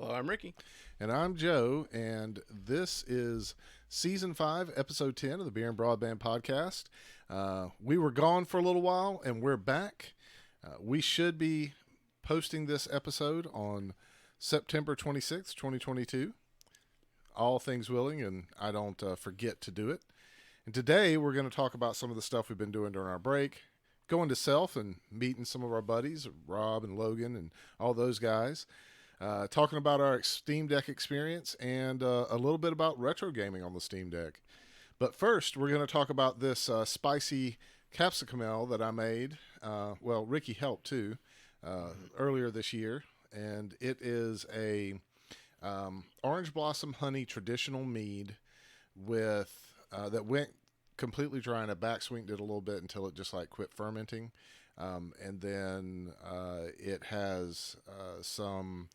Hello, I'm Ricky. And I'm Joe, and this is Season 5, Episode 10 of the Beer and Broadband Podcast. We were gone for a little while, and we're back. We should be posting this episode on September 26th, 2022. All things willing, and I don't forget to do it. And today, we're going to talk about some of the stuff we've been doing during our break, going to Self and meeting some of our buddies, Rob and Logan and all those guys. Talking about our Steam Deck experience and a little bit about retro gaming on the Steam Deck. But first, we're going to talk about this spicy capsicum ale that I made. Well, Ricky helped too earlier this year, and it is a orange blossom honey traditional mead with that went completely dry, and I backswinged it a little bit until it just like quit fermenting, and then it has some.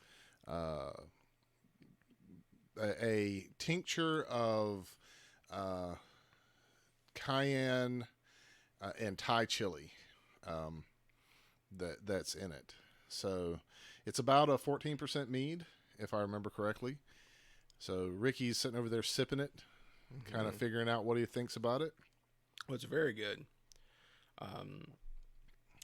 A tincture of cayenne and Thai chili that's in it. So it's about a 14% mead, if I remember correctly. So Ricky's sitting over there sipping it, kind of figuring out what he thinks about it. Well, it's very good.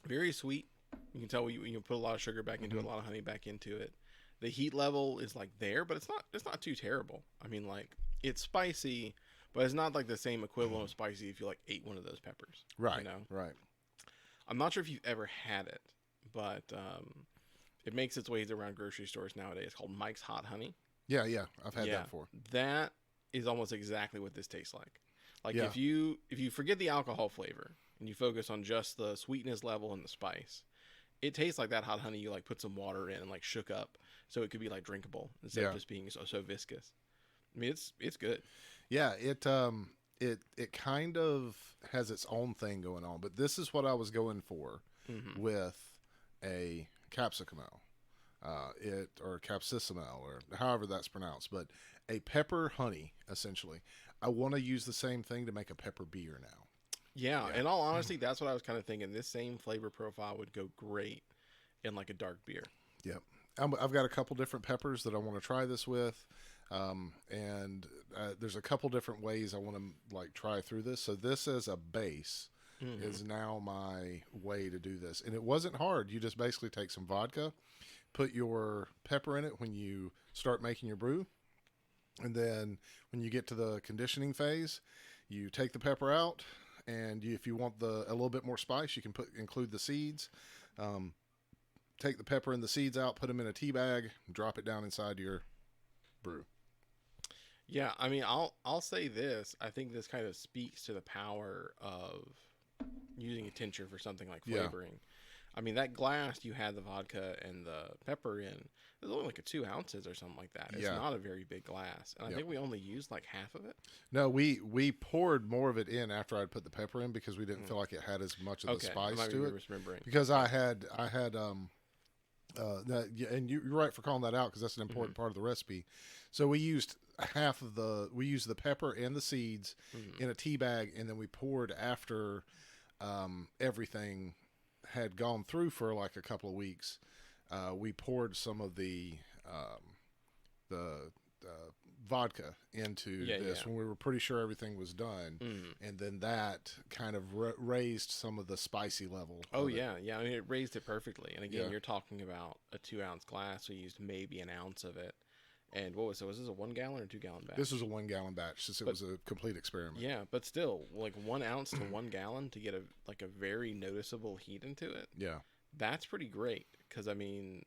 Very sweet. You can tell you put a lot of sugar back into it, a lot of honey back into it. The heat level is like there, but it's not too terrible. I mean, like, it's spicy, but it's not like the same equivalent of spicy if you like ate one of those peppers. Right. You know? Right. I'm not sure if you've ever had it, but it makes its ways around grocery stores nowadays. It's called Mike's Hot Honey. Yeah. I've had that before. That is almost exactly what this tastes like. Like, Yeah. if you forget the alcohol flavor and you focus on just the sweetness level and the spice, it tastes like that hot honey you like put some water in and like shook up so it could be like drinkable instead of just being so viscous. I mean, it's good. Yeah, it kind of has its own thing going on, but this is what I was going for with a capsicum ale, or capsicum ale, or however that's pronounced, but a pepper honey essentially. I want to use the same thing to make a pepper beer now. Yeah, in all honesty, that's what I was kind of thinking. This same flavor profile would go great in like a dark beer. Yep. I've got a couple different peppers that I want to try this with, and there's a couple different ways I want to like try through this. So this as a base is now my way to do this, and it wasn't hard. You just basically take some vodka, put your pepper in it when you start making your brew, and then when you get to the conditioning phase, you take the pepper out. And if you want a little bit more spice, you can include the seeds. Take the pepper and the seeds out, put them in a tea bag, drop it down inside your brew. Yeah, I mean, I'll say this. I think this kind of speaks to the power of using a tincture for something like flavoring. I mean, that glass you had the vodka and the pepper in, there's only like a 2 ounces or something like that. It's not a very big glass. And I think we only used like half of it. No, we poured more of it in after I'd put the pepper in because we didn't feel like it had as much of the spice to it. Because I had and you're right for calling that out because that's an important part of the recipe. So we used the pepper and the seeds in a tea bag, and then we poured after everything had gone through for like a couple of weeks. We poured some of the vodka into this when we were pretty sure everything was done, and then that kind of raised some of the spicy level. Oh yeah. I mean, it raised it perfectly. And again, you're talking about a 2 ounce glass. We used maybe an ounce of it. And what was it? Was this a 1 gallon or 2 gallon batch? This was a 1 gallon batch, since it was a complete experiment. Yeah, but still, like 1 ounce to 1 gallon to get a very noticeable heat into it. Yeah, that's pretty great. Because I mean,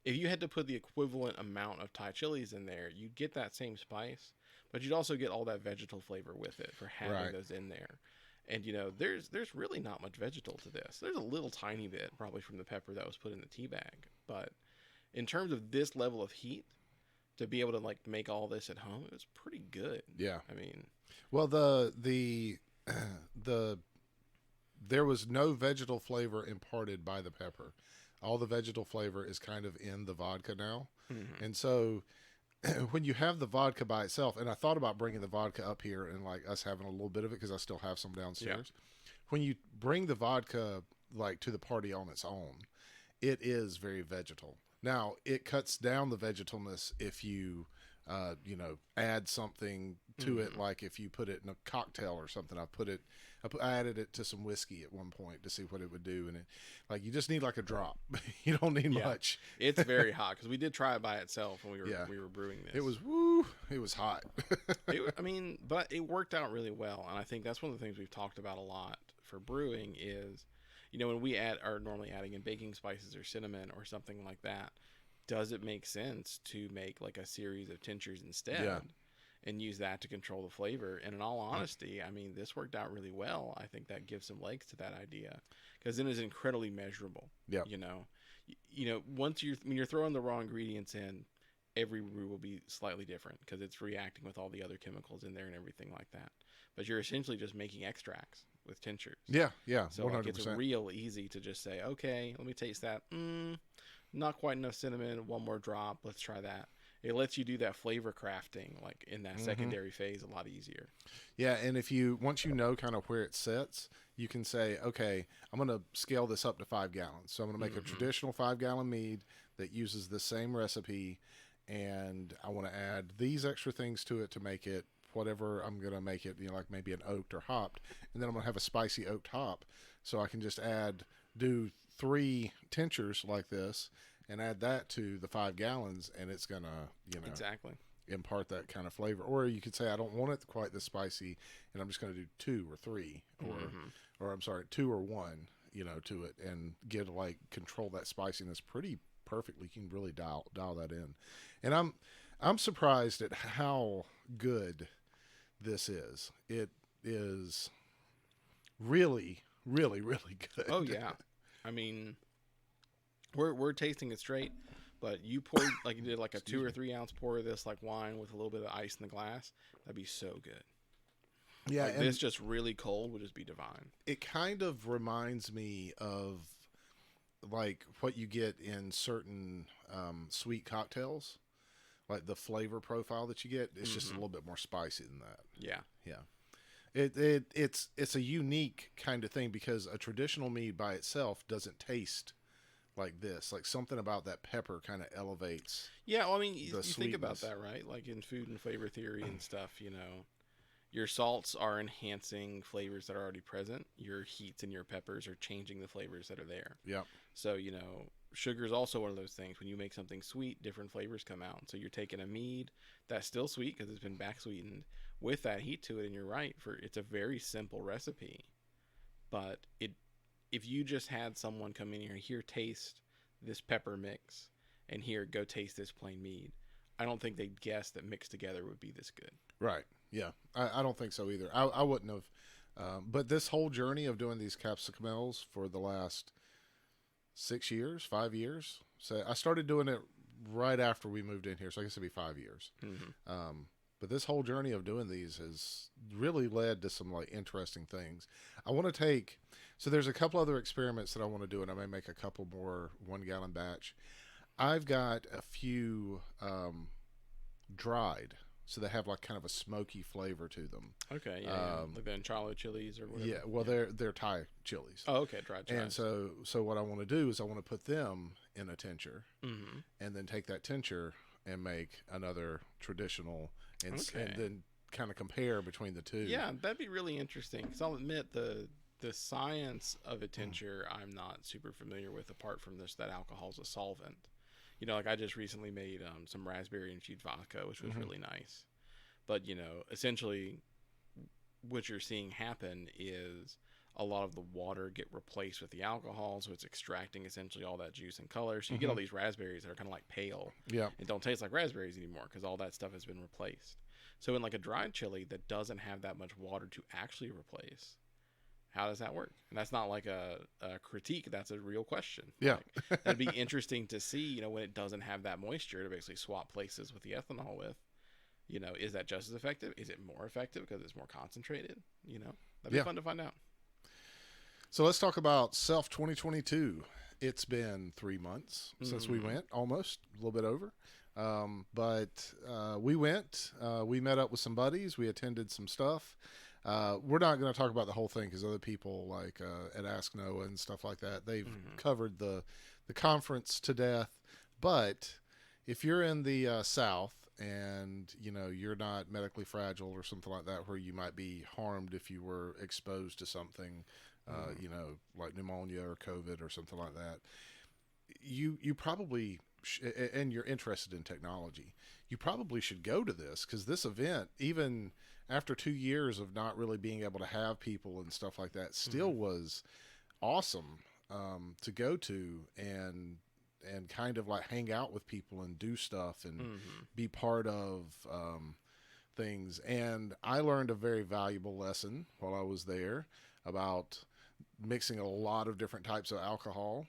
if you had to put the equivalent amount of Thai chilies in there, you'd get that same spice, but you'd also get all that vegetal flavor with it for having those in there. And you know, there's really not much vegetal to this. There's a little tiny bit probably from the pepper that was put in the tea bag, but in terms of this level of heat, to be able to like make all this at home, it was pretty good. Yeah. I mean, well, there was no vegetal flavor imparted by the pepper. All the vegetal flavor is kind of in the vodka now. And so when you have the vodka by itself, and I thought about bringing the vodka up here and like us having a little bit of it because I still have some downstairs. When you bring the vodka like to the party on its own, it is very vegetal. Now it cuts down the vegetalness if you, add something to it. Like if you put it in a cocktail or something. I added it to some whiskey at one point to see what it would do, and you just need like a drop. You don't need much. It's very hot because we did try it by itself when we were brewing this. It was it was hot. But it worked out really well, and I think that's one of the things we've talked about a lot for brewing is, when we are normally adding in baking spices or cinnamon or something like that, does it make sense to make like a series of tinctures instead and use that to control the flavor? And in all honesty, this worked out really well. I think that gives some legs to that idea because then it's incredibly measurable. Yeah. Once you're throwing the raw ingredients in, every brew will be slightly different because it's reacting with all the other chemicals in there and everything like that. But you're essentially just making extracts with tinctures. Yeah. So 100%. It's real easy to just say, okay, let me taste that. Not quite enough cinnamon. One more drop. Let's try that. It lets you do that flavor crafting like in that secondary phase a lot easier. Yeah, and once you know kind of where it sits, you can say, okay, I'm going to scale this up to 5 gallons. So I'm going to make a traditional 5-gallon mead that uses the same recipe, and I want to add these extra things to it to make it whatever I'm going to make it, like maybe an oaked or hopped, and then I'm going to have a spicy oaked hop. So I can just do 3 tinctures like this and add that to the 5 gallons, and it's going to, exactly impart that kind of flavor. Or you could say, I don't want it quite this spicy, and I'm just going to do 2 or 3, or I'm sorry, 2 or 1, to it, and control that spiciness pretty perfectly. You can really dial that in. And I'm surprised at how good this is. It is really, really, really good. Oh yeah. We're tasting it straight, but you poured you did a 2 or 3 ounce pour of this like wine with a little bit of ice in the glass. That'd be so good. Yeah, and this just really cold would just be divine. It kind of reminds me of like what you get in certain sweet cocktails, like the flavor profile that you get. It's just a little bit more spicy than that. Yeah. It's a unique kind of thing because a traditional mead by itself doesn't taste like this. Like something about that pepper kind of elevates. Yeah, well, you think about that, right? Like in food and flavor theory and stuff, your salts are enhancing flavors that are already present. Your heats and your peppers are changing the flavors that are there. Yeah. So, sugar is also one of those things. When you make something sweet, different flavors come out. So you're taking a mead that's still sweet because it's been back sweetened with that heat to it. And you're right, it's a very simple recipe, but if you just had someone come in here, taste this pepper mix, and here, go taste this plain mead, I don't think they'd guess that mixed together would be this good. Right. Yeah. I don't think so either. I wouldn't have. But this whole journey of doing these capsicumels for the last 6 years, 5 years. So I started doing it right after we moved in here. So I guess it'd be 5 years. But this whole journey of doing these has really led to some interesting things. I want to so there's a couple other experiments that I want to do, and I may make a couple more 1-gallon batch. I've got a few dried, so they have kind of a smoky flavor to them. Okay, yeah. Like the enchilada chilies or whatever. Yeah, well, they're Thai chilies. Oh, okay, dried chilies. And so what I want to do is I want to put them in a tincture, and then take that tincture and make another traditional, and then kind of compare between the two. Yeah, that'd be really interesting. Because I'll admit the science of a tincture I'm not super familiar with, apart from that alcohol's a solvent. I just recently made some raspberry infused vodka, which was really nice. But, essentially what you're seeing happen is a lot of the water get replaced with the alcohol, so it's extracting essentially all that juice and color. So you get all these raspberries that are kind of pale. Yeah. And don't taste like raspberries anymore because all that stuff has been replaced. So in a dried chili that doesn't have that much water to actually replace, how does that work? And that's not a critique. That's a real question. Yeah. That'd be interesting to see, when it doesn't have that moisture to basically swap places with the ethanol with, is that just as effective? Is it more effective because it's more concentrated? That'd be fun to find out. So let's talk about Self 2022. It's been 3 months since we went, almost a little bit over. But we went, we met up with some buddies. We attended some stuff. We're not going to talk about the whole thing because other people at Ask Noah and stuff like that, they've covered the conference to death. But if you're in the South and you're not medically fragile or something like that, where you might be harmed if you were exposed to something, like pneumonia or COVID or something like that, you probably and you're interested in technology, you probably should go to this, because this event, even after 2 years of not really being able to have people and stuff like that, still was awesome to go to and kind of like hang out with people and do stuff and be part of things. And I learned a very valuable lesson while I was there about mixing a lot of different types of alcohol,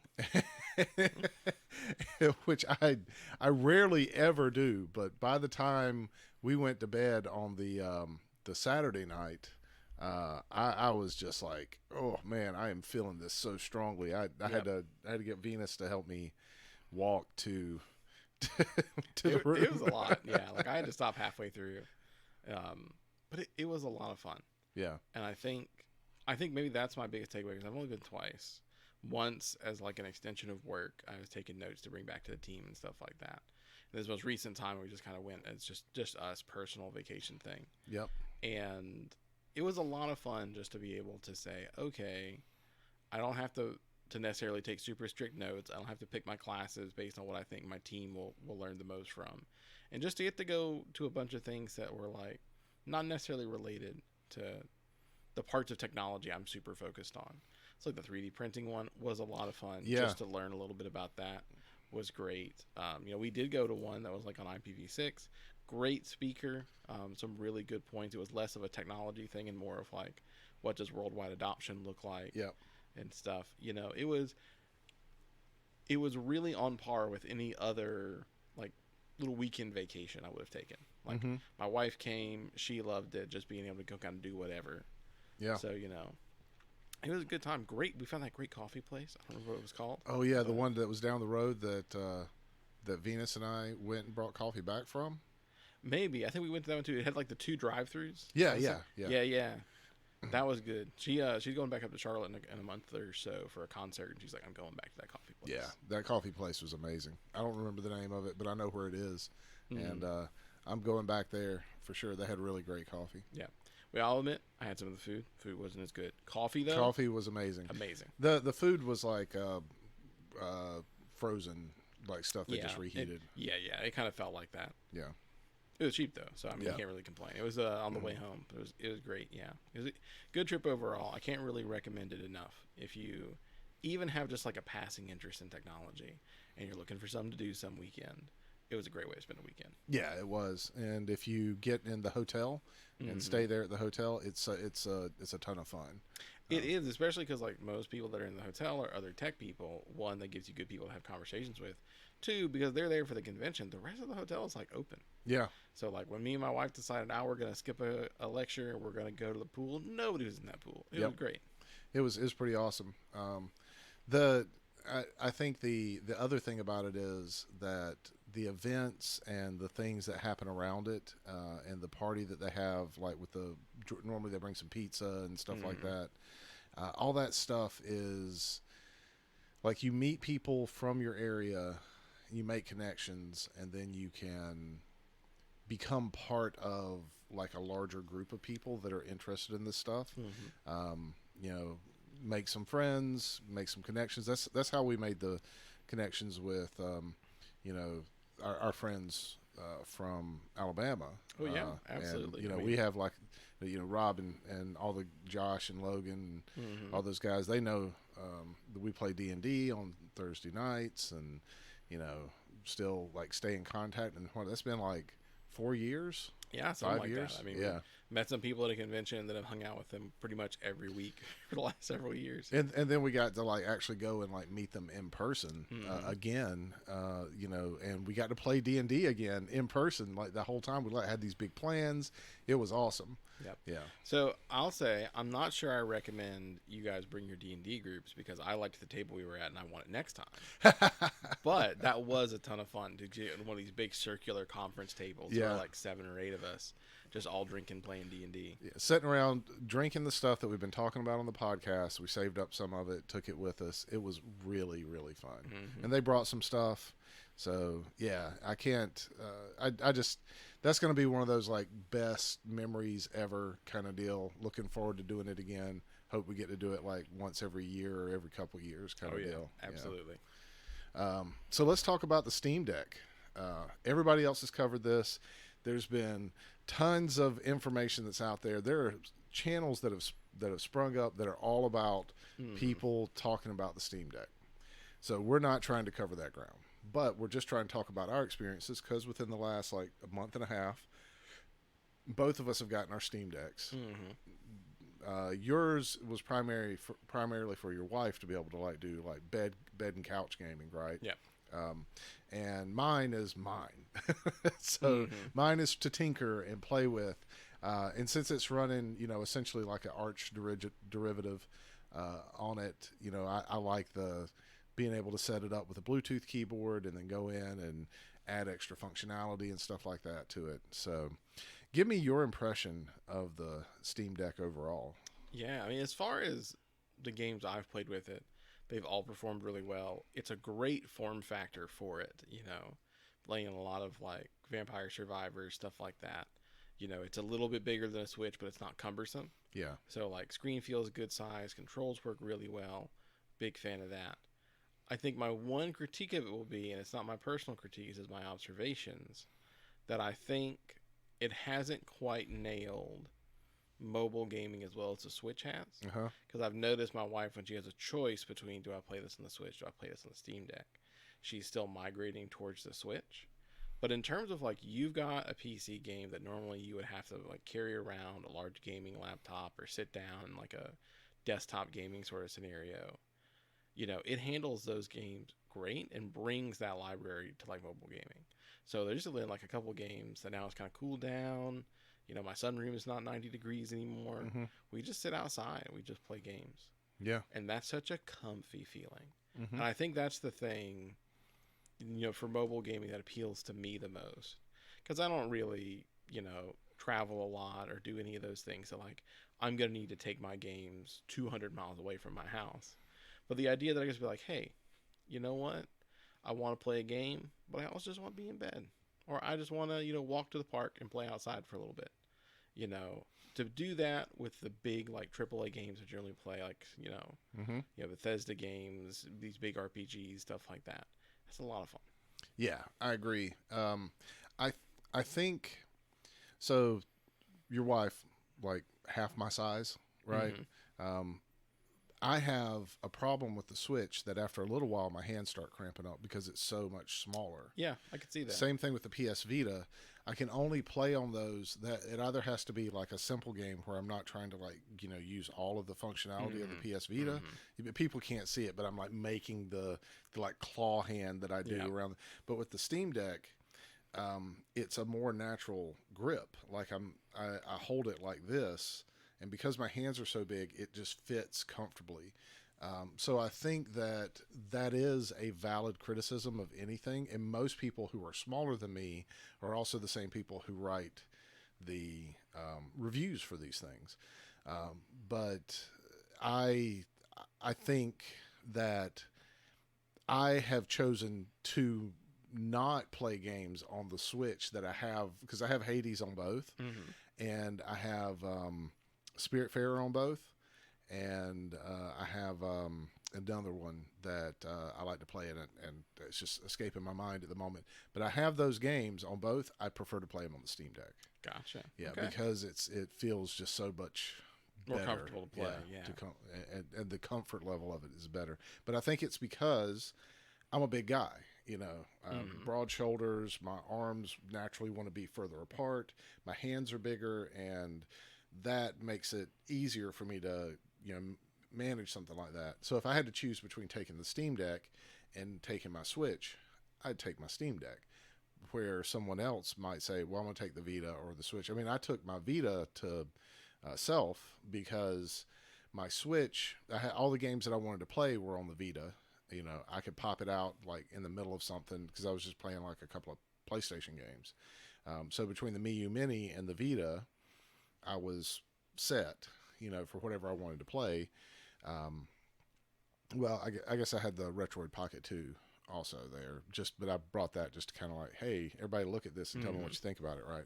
which I rarely ever do. But by the time we went to bed on the Saturday night, I was just like, oh man, I am feeling this so strongly. I had to get Venus to help me walk to the room. It was a lot. Yeah. Like I had to stop halfway through. But it was a lot of fun. Yeah. And I think maybe that's my biggest takeaway, because I've only been twice. Once as like an extension of work, I was taking notes to bring back to the team and stuff like that. And this most recent time we just kind of went, it's just us, personal vacation thing. Yep. And it was a lot of fun just to be able to say, okay, I don't have to necessarily take super strict notes. I don't have to pick my classes based on what I think my team will learn the most from. And just to get to go to a bunch of things that were like not necessarily related to the parts of technology I'm super focused on. So like the 3D printing one was a lot of fun. Yeah. Just to learn a little bit about that was great. We did go to one that was like on IPv6. Great speaker. Some really good points. It was less of a technology thing and more of like, what does worldwide adoption look like? Yep. And stuff. It was really on par with any other like little weekend vacation I would have taken. Like my wife came, she loved it, just being able to go kind of do whatever. Yeah. So, it was a good time. Great. We found that great coffee place. I don't remember what it was called. Oh yeah, the one that was down the road that Venus and I went and brought coffee back from. Maybe. I think we went to that one too. It had like the 2 drive-throughs. Yeah. That was good. She's going back up to Charlotte in a month or so for a concert, and she's like, I'm going back to that coffee place. Yeah, that coffee place was amazing. I don't remember the name of it, but I know where it is. And I'm going back there for sure. They had really great coffee. Yeah. Well, I'll admit, I had some of the food. Food wasn't as good. Coffee, though? Coffee was amazing. Amazing. The food was like frozen, like stuff they just reheated. It kind of felt like that. Yeah. It was cheap, though, so I mean, you can't really complain. It was on the way home. It was great, yeah. It was a good trip overall. I can't really recommend it enough. If you even have just like a passing interest in technology and you're looking for something to do some weekend, it was a great way to spend a weekend. Yeah, it was. And if you get in the hotel and stay there at the hotel, it's a ton of fun. It is, especially because like most people that are in the hotel are other tech people. One, that gives you good people to have conversations with. 2, because they're there for the convention. The rest of the hotel is like open. Yeah. So like when me and my wife decided, now we're gonna skip a lecture, we're gonna go to the pool. Nobody was in that pool. It was great. It was pretty awesome. I think the other thing about it is that the events and the things that happen around it, and the party that they have, like normally they bring some pizza and stuff like that. All that stuff is like, you meet people from your area, you make connections, and then you can become part of like a larger group of people that are interested in this stuff. Make some friends, make some connections. That's how we made the connections with our friends from Alabama. Oh yeah, absolutely. And, we have like Rob and all the Josh and Logan and all those guys. They know that we play D&D on Thursday nights, and still like stay in contact. And that's been like 4 years. Yeah, 5 years. That. I mean, met some people at a convention that have hung out with them pretty much every week for the last several years. And then we got to like actually go and like meet them in person again, and we got to play D&D again in person. Like the whole time we had these big plans. It was awesome. Yep. Yeah. So I'll say, I'm not sure I recommend you guys bring your D&D groups, because I liked the table we were at and I want it next time. But that was a ton of fun to get one of these big circular conference tables where like 7 or 8 of us just all drinking, playing D&D. Yeah, sitting around drinking the stuff that we've been talking about on the podcast. We saved up some of it, took it with us. It was really, really fun. And they brought some stuff. So yeah, I can't. I just that's going to be one of those like best memories ever kind of deal. Looking forward to doing it again. Hope we get to do it like once every year or every couple years kind of deal. Absolutely. So let's talk about the Steam Deck. Everybody else has covered this. There's been tons of information that's out there. There are channels that have sprung up that are all about people talking about the Steam Deck. So we're not trying to cover that ground, but we're just trying to talk about our experiences because within the last like a month and a half, both of us have gotten our Steam Decks. Yours was primarily for your wife to be able to like do like bed and couch gaming, right? Yeah. And mine is mine. So mine is to tinker and play with. And since it's running, essentially like an arch derivative on it, I like the being able to set it up with a Bluetooth keyboard and then go in and add extra functionality and stuff like that to it. So give me your impression of the Steam Deck overall. Yeah, I mean, as far as the games I've played with it, they've all performed really well. It's a great form factor for it, playing a lot of like Vampire Survivors, stuff like that. It's a little bit bigger than a Switch, but it's not cumbersome. Yeah. So like screen feels good size, controls work really well. Big fan of that. I think my one critique of it will be, and it's not my personal critiques, is my observations, that I think it hasn't quite nailed mobile gaming as well as the Switch has. Because I've noticed my wife, when she has a choice between do I play this on the Switch, do I play this on the Steam Deck, she's still migrating towards the Switch. But in terms of like, you've got a PC game that normally you would have to like carry around a large gaming laptop or sit down in like a desktop gaming sort of scenario, it handles those games great and brings that library to like mobile gaming. So there's just like a couple games that now it's kind of cooled down. My sunroom is not 90 degrees anymore. We just sit outside and we just play games. Yeah. And that's such a comfy feeling. And I think that's the thing, for mobile gaming that appeals to me the most. Because I don't really, travel a lot or do any of those things. So like, I'm going to need to take my games 200 miles away from my house. But the idea that I just be like, hey, you know what? I want to play a game, but I also just want to be in bed. Or I just want to, walk to the park and play outside for a little bit. To do that with the big, like, AAA games I generally play, like, Bethesda games, these big RPGs, stuff like that. It's a lot of fun. Yeah, I agree. I think, so your wife, like, half my size, right? I have a problem with the Switch that after a little while my hands start cramping up because it's so much smaller. Yeah, I can see that. Same thing with the PS Vita. I can only play on those that it either has to be like a simple game where I'm not trying to like, use all of the functionality of the PS Vita. People can't see it, but I'm like making the like claw hand that I do around. But with the Steam Deck, it's a more natural grip. Like I hold it like this. And because my hands are so big, it just fits comfortably. So I think that is a valid criticism of anything. And most people who are smaller than me are also the same people who write the reviews for these things. But I think that I have chosen to not play games on the Switch that I have, because I have Hades on both, and I have Spiritfarer on both, and I have another one that I like to play in it, and it's just escaping my mind at the moment. But I have those games on both. I prefer to play them on the Steam Deck. Gotcha. Yeah, okay. Because it feels just so much more better. Comfortable to play. Yeah, and the comfort level of it is better. But I think it's because I'm a big guy. Broad shoulders. My arms naturally want to be further apart. My hands are bigger, and that makes it easier for me to, manage something like that. So if I had to choose between taking the Steam Deck and taking my Switch, I'd take my Steam Deck. Where someone else might say, well, I'm going to take the Vita or the Switch. I mean, I took my Vita to self because my Switch, I had all the games that I wanted to play were on the Vita. I could pop it out like in the middle of something because I was just playing like a couple of PlayStation games. So between the Mii U Mini and the Vita, I was set, for whatever I wanted to play. Well, I guess I had the Retroid Pocket 2 also there. But I brought that just to kind of like, hey, everybody look at this and tell me what you think about it, right?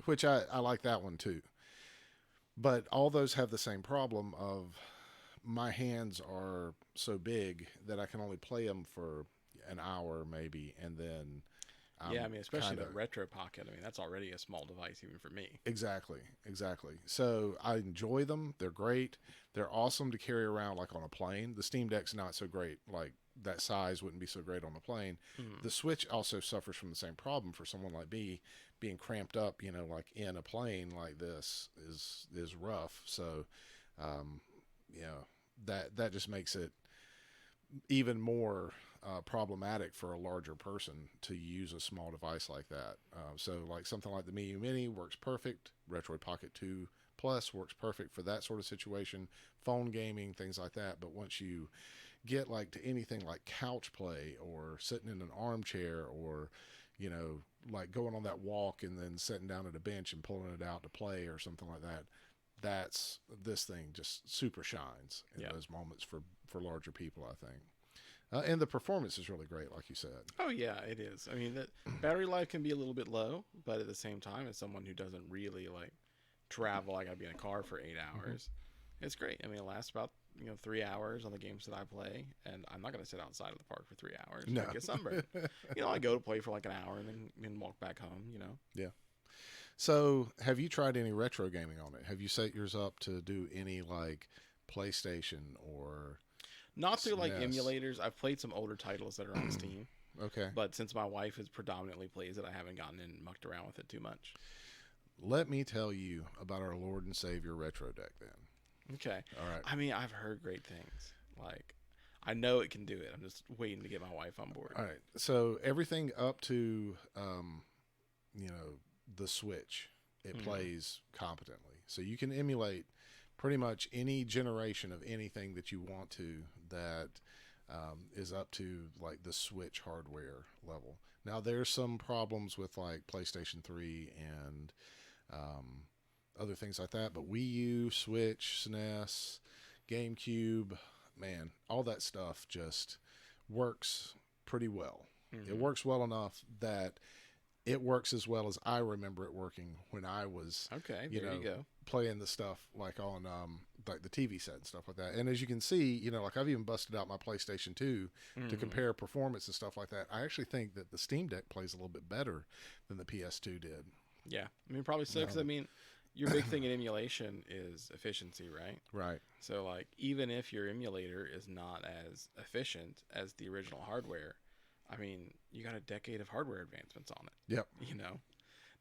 Which I like that one too. But all those have the same problem of my hands are so big that I can only play them for an hour maybe, and then yeah, I mean, especially the Retro Pocket. I mean, that's already a small device even for me. Exactly. So I enjoy them. They're great. They're awesome to carry around like on a plane. The Steam Deck's not so great. Like that size wouldn't be so great on a plane. The Switch also suffers from the same problem for someone like me. Being cramped up, like in a plane like this is rough. So, that just makes it even more problematic for a larger person to use a small device like that. So like something like the Mii Mini works perfect. Retroid Pocket 2 Plus works perfect for that sort of situation. Phone gaming, things like that. But once you get like to anything like couch play or sitting in an armchair or, like going on that walk and then sitting down at a bench and pulling it out to play or something like that, this thing just super shines in those moments for larger people, I think. And the performance is really great, like you said. Oh yeah, it is. I mean, the battery life can be a little bit low, but at the same time, as someone who doesn't really like travel, I gotta be in a car for 8 hours. It's great. I mean, it lasts about 3 hours on the games that I play, and I'm not gonna sit outside of the park for 3 hours. No. I get sunburned. I go to play for like an hour and then walk back home. Yeah. So, have you tried any retro gaming on it? Have you set yours up to do any like PlayStation or? Not through like emulators. I've played some older titles that are on Steam. Okay. But since my wife is predominantly plays it, I haven't gotten in and mucked around with it too much. Let me tell you about our Lord and Savior Retrodeck then. Okay. All right. I mean, I've heard great things. Like, I know it can do it. I'm just waiting to get my wife on board. All right. So everything up to, the Switch, it plays competently. So you can emulate pretty much any generation of anything that you want to that is up to like the Switch hardware level. Now there's some problems with like PlayStation 3 and other things like that, but Wii U, Switch, SNES, GameCube, man, all that stuff just works pretty well. It works well enough that it works as well as I remember it working when I was you go. Playing the stuff like on like the TV set and stuff like that. And as you can see, like I've even busted out my PlayStation 2 to compare performance and stuff like that. I actually think that the Steam Deck plays a little bit better than the PS2 did. Yeah, I mean probably so because I mean your big thing in emulation is efficiency, right? Right. So like even if your emulator is not as efficient as the original hardware, I mean, you got a decade of hardware advancements on it. Yep.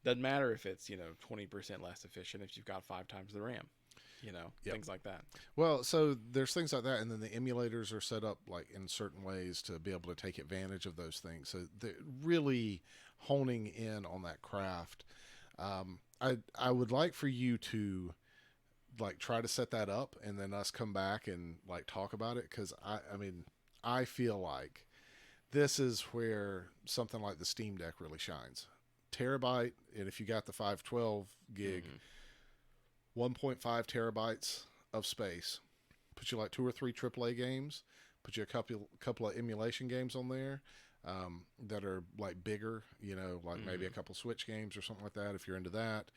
Doesn't matter if it's, 20% less efficient if you've got 5 times the RAM, things like that. Well, so there's things like that. And then the emulators are set up like in certain ways to be able to take advantage of those things. So they're really honing in on that craft. I would like for you to like try to set that up and then us come back and like talk about it. Cause I feel like this is where something like the Steam Deck really shines. Terabyte, and if you got the 512 gig, 1.5 terabytes of space. Put you like 2 or 3 AAA games. Put you a couple of emulation games on there that are like bigger, like maybe a couple Switch games or something like that if you're into that.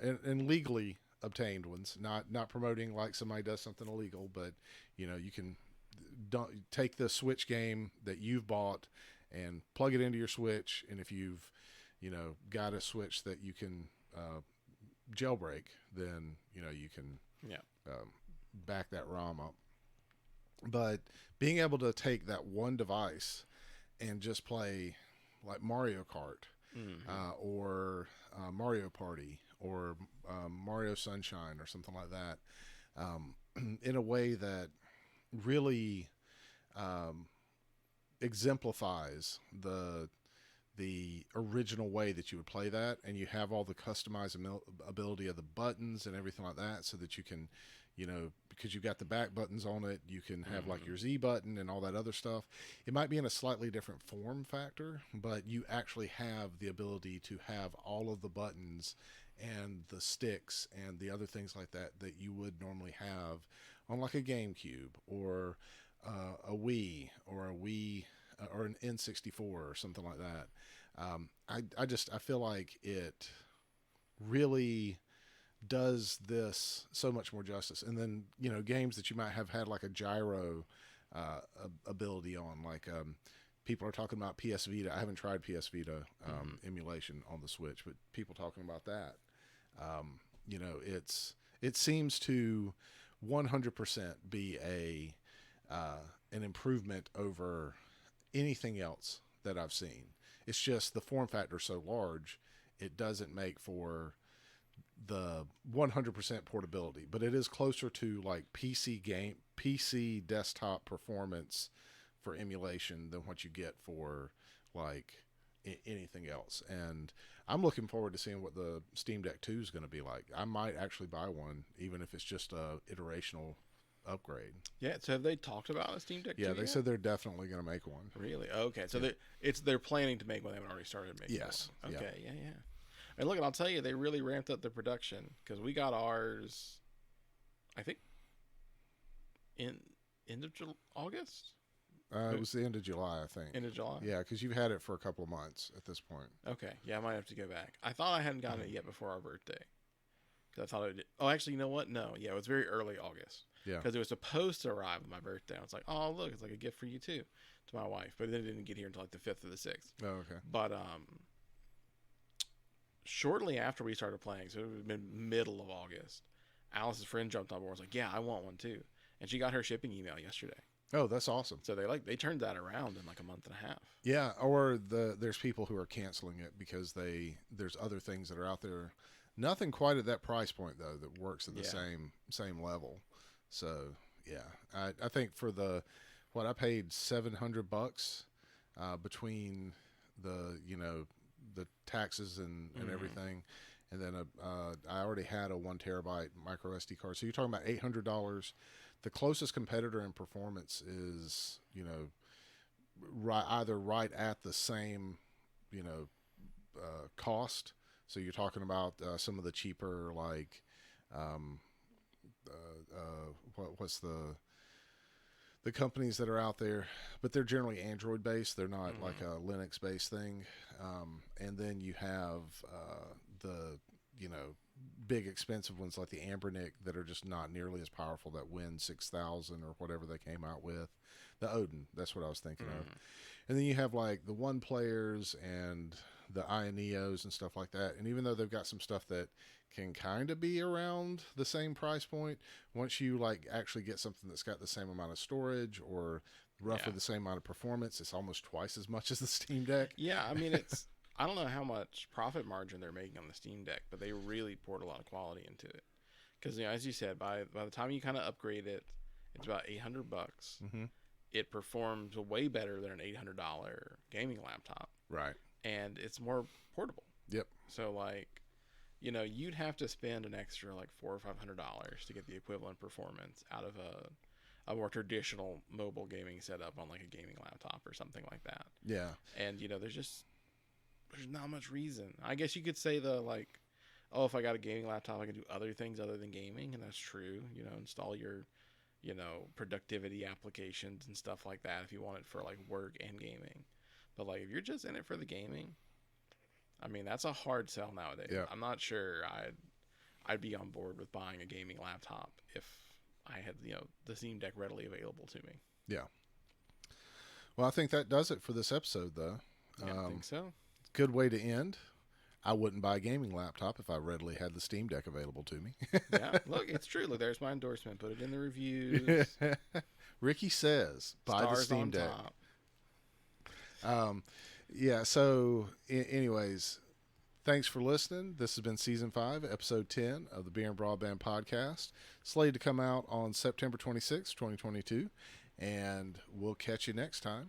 And legally obtained ones. Not promoting like somebody does something illegal, but you can take the Switch game that you've bought and plug it into your Switch, and if you've got a Switch that you can jailbreak, then you can back that ROM up. But being able to take that one device and just play like Mario Kart or Mario Party or Mario Sunshine or something like that in a way that really exemplifies the original way that you would play that, and you have all the customizability of the buttons and everything like that, so that you can, because you've got the back buttons on it, you can have like your Z button and all that other stuff. It might be in a slightly different form factor, but you actually have the ability to have all of the buttons and the sticks and the other things like that you would normally have on like a GameCube or a Wii or a Wii or an N64 or something like that, I feel like it really does this so much more justice. And then, you know, games that you might have had like a gyro ability on, like people are talking about PS Vita. I haven't tried PS Vita emulation on the Switch, but people talking about that. You know, it seems to 100% be an improvement over anything else that I've seen. It's just the form factor is so large, it doesn't make for the 100% portability, but it is closer to like PC desktop performance for emulation than what you get for like anything else. And I'm looking forward to seeing what the Steam Deck 2 is going to be like. I might actually buy one, even if it's just a iterational upgrade. Yeah. So have they talked about a Steam Deck? Yeah, 2 they yet? said they're definitely going to make one. Really? Okay. So they're planning to make one. They haven't already started making. Yes. One. Okay. Yeah. And look, I'll tell you, they really ramped up the production because we got ours, I think, in end of August. It was the end of July, I think. End of July. Yeah, because you've had it for a couple of months at this point. Okay. Yeah, I might have to go back. I thought I hadn't gotten it yet before our birthday. Because I thought it did. Oh, actually, you know what? No. Yeah, it was very early August. Yeah. Because it was supposed to arrive on my birthday. I was like, oh, look, it's like a gift for you too, to my wife. But then it didn't get here until like the 5th or the 6th. Oh, okay. But shortly after we started playing, so it would have been middle of August, Alice's friend jumped on board. Was like, yeah, I want one too. And she got her shipping email yesterday. Oh, that's awesome. So they turned that around in like a month and a half. Yeah, or there's people who are canceling it because there's other things that are out there. Nothing quite at that price point though that works at the same level. So yeah, I think for what I paid $700 between the the taxes and everything, and then I already had a 1 terabyte micro SD card. So you're talking about $800. The closest competitor in performance is either right at the same cost. So you're talking about some of the cheaper like what's the companies that are out there, but they're generally Android based. They're not like a Linux based thing. And then you have the big expensive ones like the Ambernick that are just not nearly as powerful, that Win 6000 or whatever they came out with. The Odin, that's what I was thinking of. And then you have like the One Players and the Ioneos and stuff like that. And even though they've got some stuff that can kind of be around the same price point, once you like actually get something that's got the same amount of storage or roughly the same amount of performance, it's almost twice as much as the Steam Deck. Yeah, I mean, I don't know how much profit margin they're making on the Steam Deck, but they really poured a lot of quality into it. Because as you said, by the time you kind of upgrade it, it's about $800. Mm-hmm. It performs way better than an $800 gaming laptop. Right. And it's more portable. Yep. So like, you'd have to spend an extra like $400 or $500 to get the equivalent performance out of a more traditional mobile gaming setup on like a gaming laptop or something like that. Yeah. And there's not much reason. I guess you could say if I got a gaming laptop, I can do other things other than gaming, and that's true. Install your productivity applications and stuff like that if you want it for like work and gaming. But like if you're just in it for the gaming, I mean, that's a hard sell nowadays. Yeah. I'm not sure I'd be on board with buying a gaming laptop if I had the Steam Deck readily available to me. Yeah. Well, I think that does it for this episode, though. Yeah, I think so. Good way to end. I wouldn't buy a gaming laptop if I readily had the Steam Deck available to me. Yeah, look, it's true. Look, there's my endorsement. Put it in the reviews. Ricky says, buy Stars the Steam on Deck. Top. Yeah, so anyways, thanks for listening. This has been Season 5, Episode 10 of the Beer and Broadband Podcast. Slated to come out on September 26, 2022. And we'll catch you next time.